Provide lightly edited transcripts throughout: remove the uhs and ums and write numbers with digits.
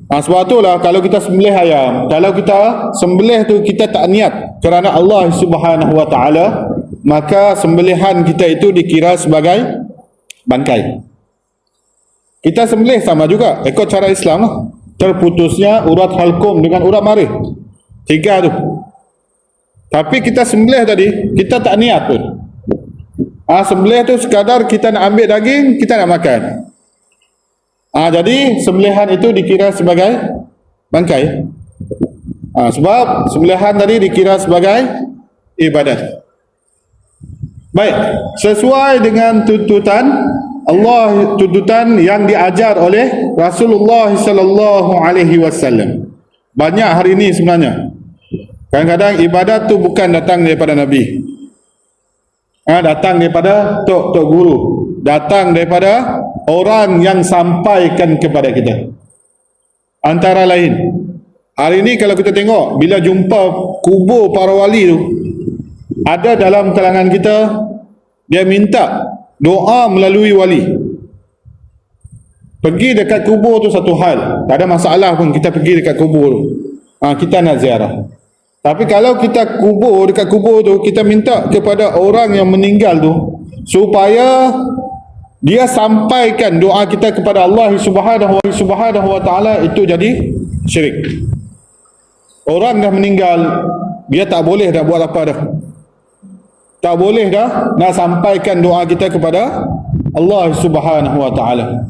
Sebab itulah kalau kita sembelih ayam, kalau kita sembelih tu kita tak niat kerana Allah Subhanahu wa taala, maka sembelihan kita itu dikira sebagai bangkai. Kita sembelih sama juga ikut cara Islam lah. Terputusnya urat halkum dengan urat marih, 3 tu. Tapi kita sembelih tadi, kita tak niat pun. Sembelih tu sekadar kita nak ambil daging, kita nak makan. Jadi sembelihan itu dikira sebagai bangkai. Sebab sembelihan tadi dikira sebagai ibadat. Baik, sesuai dengan tuntutan Allah, tuntutan yang diajar oleh Rasulullah sallallahu alaihi wasallam. Banyak hari ini sebenarnya. Kadang-kadang ibadat tu bukan datang daripada Nabi. Datang daripada tok guru, datang daripada orang yang sampaikan kepada kita. Antara lain, hari ini kalau kita tengok, bila jumpa kubur para wali tu, ada dalam kalangan kita, dia minta doa melalui wali. Pergi dekat kubur tu satu hal, tak ada masalah pun kita pergi dekat kubur tu. Kita nak ziarah. Tapi kalau kita dekat kubur tu, kita minta kepada orang yang meninggal tu supaya dia sampaikan doa kita kepada Allah Subhanahu wa taala, itu jadi syirik. Orang dah meninggal, dia tak boleh dah buat apa dah. Tak boleh dah nak sampaikan doa kita kepada Allah Subhanahu wa taala.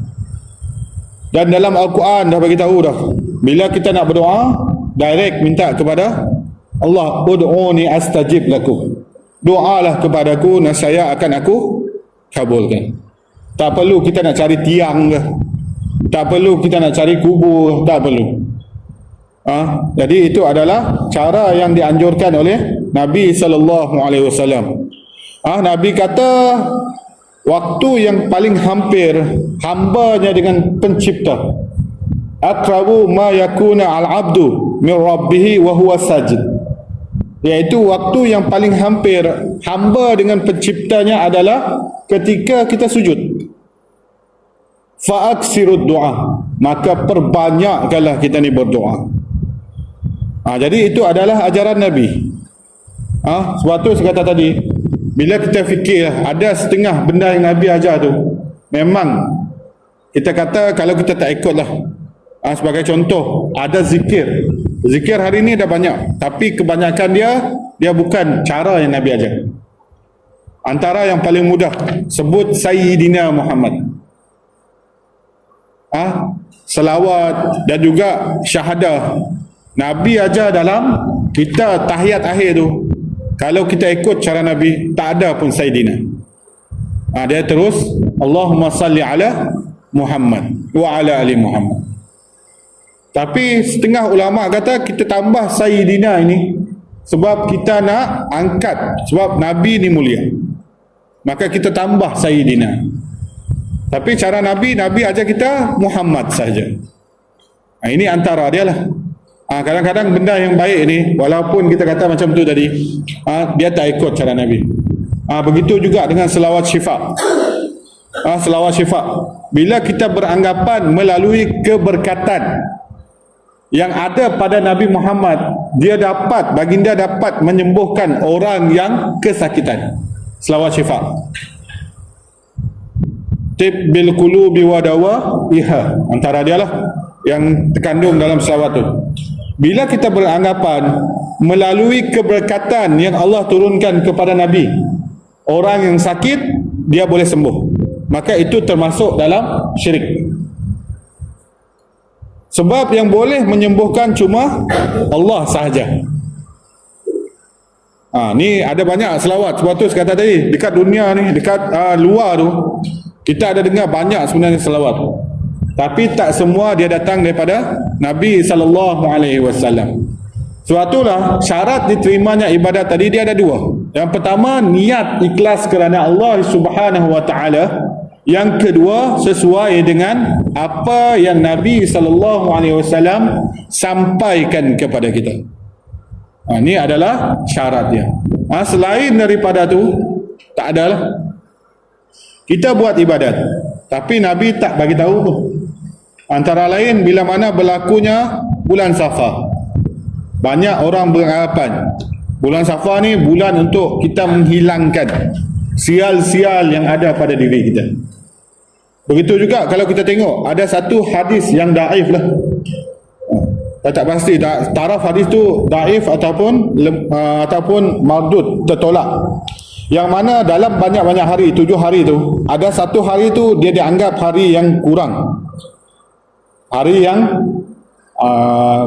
Dan dalam Al-Quran dah bagi tahu dah, bila kita nak berdoa, direct minta kepada Allah, ud'uni astajib lakum. Doalah kepadaku, nescaya akan aku kabulkan. Tak perlu kita nak cari tiang ke, tak perlu kita nak cari kubur, tak perlu. Jadi itu adalah cara yang dianjurkan oleh Nabi sallallahu alaihi wasallam. Nabi kata waktu yang paling hampir hambanya dengan pencipta, aqrabu ma yakuna al-abdu min rabbih wa huwa sajid, iaitu waktu yang paling hampir hamba dengan penciptanya adalah ketika kita sujud. Fa'aksirud doa, maka perbanyakkanlah kita ni berdoa. Jadi itu adalah ajaran Nabi. Sebab tu saya kata tadi, bila kita fikir ada setengah benda yang Nabi ajar tu, memang kita kata kalau kita tak ikutlah. Sebagai contoh, ada zikir. Zikir hari ni dah banyak, tapi kebanyakan dia bukan cara yang Nabi ajar. Antara yang paling mudah, sebut Sayyidina Muhammad, selawat dan juga syahadah. Nabi ajar dalam kita tahiyat akhir tu, kalau kita ikut cara Nabi, tak ada pun Sayyidina. Dia terus Allahumma salli ala Muhammad wa ala ali Muhammad. Tapi setengah ulama kata kita tambah Sayyidina ini sebab kita nak angkat, sebab Nabi ni mulia, maka kita tambah Sayyidina. Tapi cara Nabi ajar kita Muhammad saja. Ini antara dia lah. Kadang-kadang benda yang baik ni, walaupun kita kata macam tu tadi, dia tak ikut cara Nabi. Begitu juga dengan selawat syifa. Selawat syifa, bila kita beranggapan melalui keberkatan yang ada pada Nabi Muhammad, baginda dapat menyembuhkan orang yang kesakitan. Selawat syifa, tib bil qulubi wa dawa iha, antara dia lah yang terkandung dalam selawat tu. Bila kita beranggapan melalui keberkatan yang Allah turunkan kepada Nabi, orang yang sakit dia boleh sembuh, maka itu termasuk dalam syirik. Sebab yang boleh menyembuhkan cuma Allah sahaja. Ni ada banyak selawat. Sebab tu saya kata tadi, dekat dunia ni, dekat luar tu, kita ada dengar banyak sebenarnya selawat, tapi tak semua dia datang daripada Nabi sallallahu alaihi wasallam. Sebab itulah syarat diterimanya ibadat tadi dia ada dua. Yang pertama, niat ikhlas kerana Allah Subhanahu wa taala. Yang kedua, sesuai dengan apa yang Nabi sallallahu alaihi wasallam sampaikan kepada kita. Ini adalah syaratnya. Selain daripada tu tak adalah. Kita buat ibadat, tapi Nabi tak bagi tahu pun. Antara lain bila mana berlakunya bulan Safar. Banyak orang beranggapan bulan Safar ni bulan untuk kita menghilangkan sial-sial yang ada pada diri kita. Begitu juga kalau kita tengok ada satu hadis yang daif lah. Tak pasti taraf hadis tu daif ataupun mardud, tertolak. Yang mana dalam banyak-banyak hari, 7 hari tu, ada satu hari tu dia dianggap hari yang kurang. Hari yang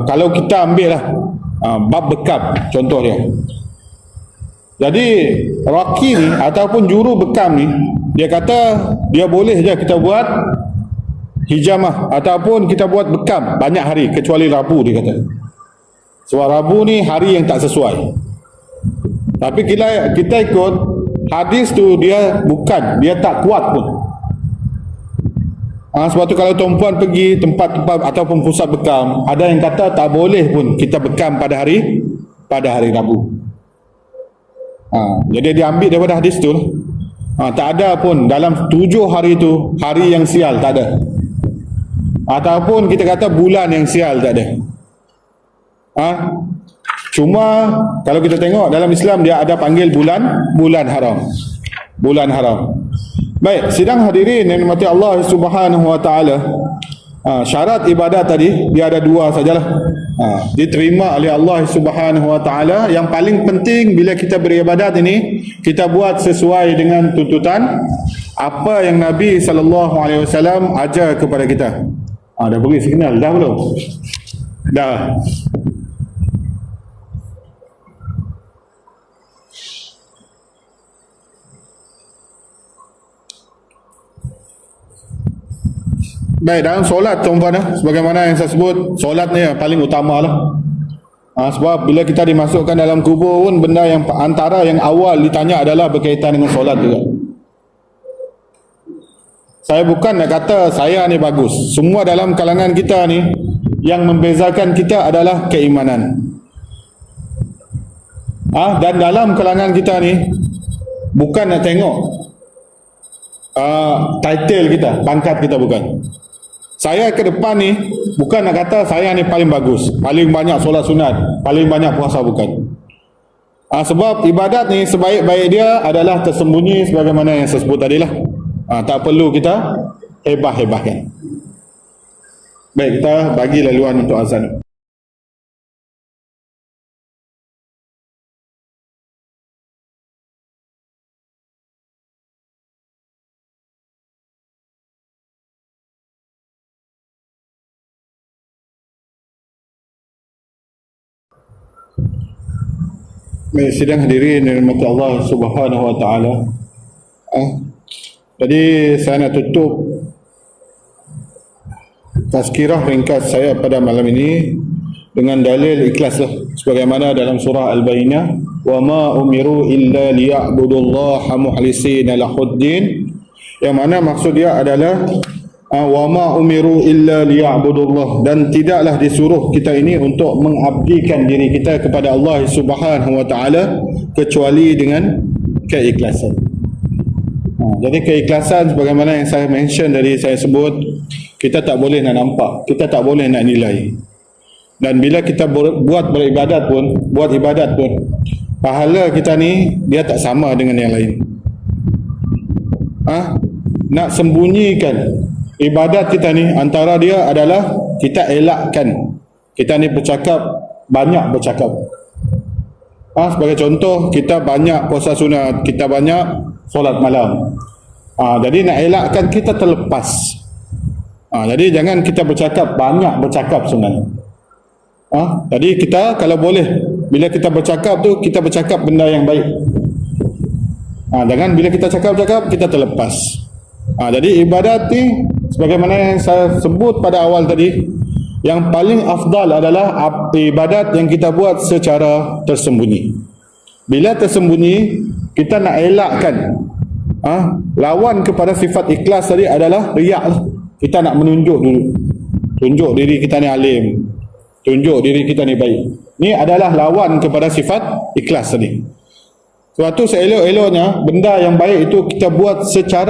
kalau kita ambil lah bab bekam contoh dia. Jadi raki ni ataupun juru bekam ni, dia kata dia boleh je kita buat hijamah ataupun kita buat bekam banyak hari kecuali Rabu, dia kata. Sebab Rabu ni hari yang tak sesuai. Tapi kita ikut hadis tu, dia tak kuat pun. Sebab tu kalau tuan-puan pergi tempat-tempat ataupun pusat bekam, ada yang kata tak boleh pun kita bekam pada hari Rabu. Jadi dia ambil daripada hadis tu. Tak ada pun dalam 7 hari tu hari yang sial, tak ada. Ataupun kita kata bulan yang sial, tak ada. Cuma kalau kita tengok dalam Islam dia ada panggil bulan haram. Bulan haram. Baik, sidang hadirin yang dirahmati Allah Subhanahu wa taala. Syarat ibadat tadi dia ada 2 sajalah. Diterima oleh Allah Subhanahu wa taala. Yang paling penting bila kita beribadat ini, kita buat sesuai dengan tuntutan apa yang Nabi sallallahu alaihi wasallam ajar kepada kita. Dah beri signal dah belum? Dah. Baik, dalam solat tuan-tuan, sebagaimana yang saya sebut, solat ni yang paling utama lah. Sebab bila kita dimasukkan dalam kubur pun, benda yang antara yang awal ditanya adalah berkaitan dengan solat juga. Saya bukan nak kata saya ni bagus. Semua dalam kalangan kita ni, yang membezakan kita adalah keimanan. Dan dalam kalangan kita ni, bukan nak tengok title kita, pangkat kita, bukan. Saya ke depan ni bukan nak kata saya ni paling bagus, paling banyak solat sunat, paling banyak puasa, bukan. Sebab ibadat ni sebaik-baik dia adalah tersembunyi sebagaimana yang saya sebut tadi lah. Tak perlu kita hebah-hebahkan. Baik, kita bagi laluan untuk azan. Sidang hadirin yang dirahmati Allah Subhanahu wa taala. Jadi saya nak tutup tazkirah ringkas saya pada malam ini dengan dalil ikhlas lah, sebagaimana dalam surah Al-Bayyinah, wa ma umiru illa liya'budullaha mukhlisina lahuddin, yang mana maksud dia adalah wa ma umiru illa liya'budullah, dan tidaklah disuruh kita ini untuk mengabdikan diri kita kepada Allah Subhanahu wa taala kecuali dengan keikhlasan. Jadi keikhlasan sebagaimana yang saya mention tadi, saya sebut, kita tak boleh nak nampak, kita tak boleh nak nilai. Dan bila kita buat ibadat pun, pahala kita ni dia tak sama dengan yang lain. Nak sembunyikan ibadat kita ni, antara dia adalah kita elakkan kita ni banyak bercakap. Sebagai contoh, kita banyak puasa sunat, kita banyak solat malam. Jadi nak elakkan kita terlepas. Jadi jangan kita banyak bercakap sebenarnya. Jadi kita kalau boleh, bila kita bercakap tu, kita bercakap benda yang baik. Jangan bila kita cakap-cakap kita terlepas. Jadi ibadat ni sebagaimana yang saya sebut pada awal tadi, yang paling afdal adalah ibadat yang kita buat secara tersembunyi. Bila tersembunyi, kita nak elakkan lawan kepada sifat ikhlas tadi adalah riak lah. Kita nak menunjuk dulu, tunjuk diri kita ni alim, tunjuk diri kita ni baik. Ni adalah lawan kepada sifat ikhlas tadi. Sebab tu seelok-eloknya benda yang baik itu kita buat secara